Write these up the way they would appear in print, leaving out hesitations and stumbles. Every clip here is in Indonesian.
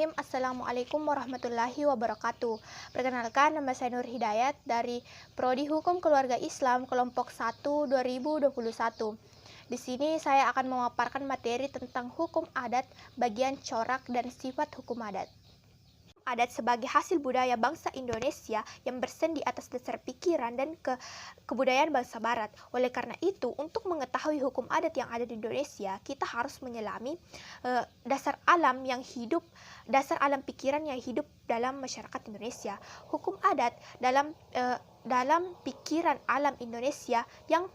Bismillahirrahmanirrahim. Assalamualaikum warahmatullahi wabarakatuh. Perkenalkan, nama saya Nur Hidayat dari Prodi Hukum Keluarga Islam Kelompok 1 2021. Di sini saya akan memaparkan materi tentang hukum adat, bagian corak dan sifat hukum adat. Adat sebagai hasil budaya bangsa Indonesia yang bersendi atas dasar pikiran dan kebudayaan bangsa Barat. Oleh karena itu, untuk mengetahui hukum adat yang ada di Indonesia, kita harus menyelami dasar alam pikiran yang hidup dalam masyarakat Indonesia. Hukum adat dalam pikiran alam Indonesia yang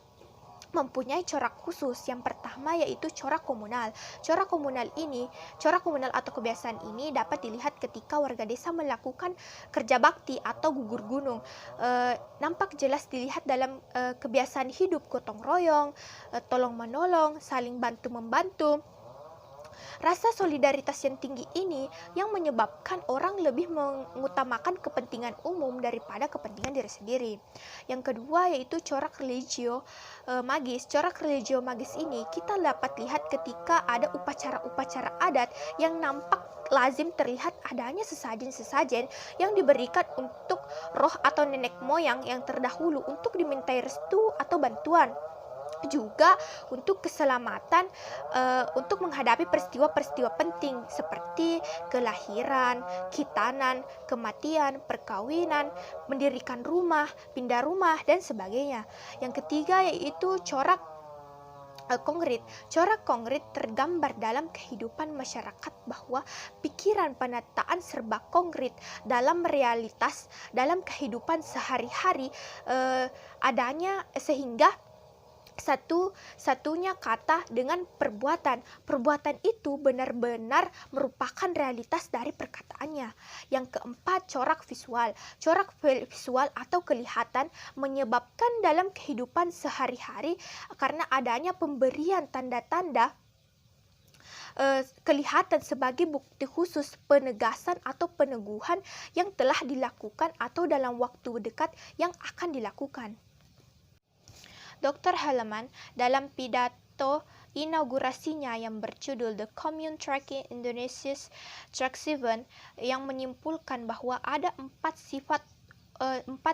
mempunyai corak khusus. Yang pertama yaitu corak komunal. Corak komunal atau kebiasaan ini dapat dilihat ketika warga desa melakukan kerja bakti atau gugur gunung. Nampak jelas dilihat dalam kebiasaan hidup gotong royong, tolong menolong, saling bantu membantu. Rasa solidaritas yang tinggi ini yang menyebabkan orang lebih mengutamakan kepentingan umum daripada kepentingan diri sendiri. Yang kedua yaitu corak religio magis. Corak religio magis ini kita dapat lihat ketika ada upacara-upacara adat yang nampak lazim terlihat adanya sesajen-sesajen yang diberikan untuk roh atau nenek moyang yang terdahulu untuk dimintai restu atau bantuan. Juga untuk keselamatan, untuk menghadapi peristiwa-peristiwa penting seperti kelahiran, khitanan, kematian, perkawinan, mendirikan rumah, pindah rumah, dan sebagainya. Yang ketiga yaitu corak konkret. Corak konkret tergambar dalam kehidupan masyarakat bahwa pikiran penataan serba konkret dalam realitas, dalam kehidupan sehari-hari adanya, sehingga satunya kata dengan perbuatan. Perbuatan itu benar-benar merupakan realitas dari perkataannya. Yang keempat, corak visual. Corak visual atau kelihatan menyebabkan dalam kehidupan sehari-hari karena adanya pemberian tanda-tanda kelihatan sebagai bukti khusus penegasan atau peneguhan yang telah dilakukan atau dalam waktu dekat yang akan dilakukan. Dr. Halaman dalam pidato inaugurasinya yang berjudul The Commune Tracking Indonesia's Track 7 yang menyimpulkan bahwa ada empat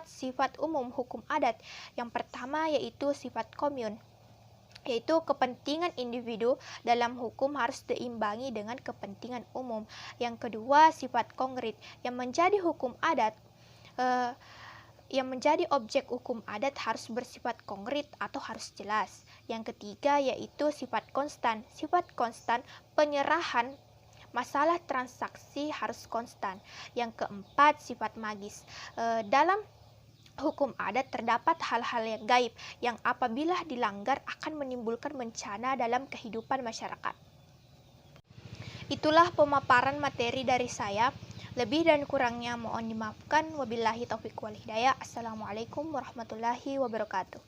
sifat umum hukum adat. Yang pertama yaitu sifat komun, yaitu kepentingan individu dalam hukum harus diimbangi dengan kepentingan umum. Yang kedua, sifat konkret yang menjadi hukum adat yang menjadi objek hukum adat harus bersifat konkret atau harus jelas. Yang ketiga yaitu sifat konstan. Sifat konstan penyerahan masalah transaksi harus konstan. Yang keempat sifat magis. Dalam hukum adat terdapat hal-hal yang gaib yang apabila dilanggar akan menimbulkan bencana dalam kehidupan masyarakat. Itulah pemaparan materi dari saya. Lebih dan kurangnya mohon dimaafkan. Wabillahi taufiq wal hidayah. Assalamualaikum warahmatullahi wabarakatuh.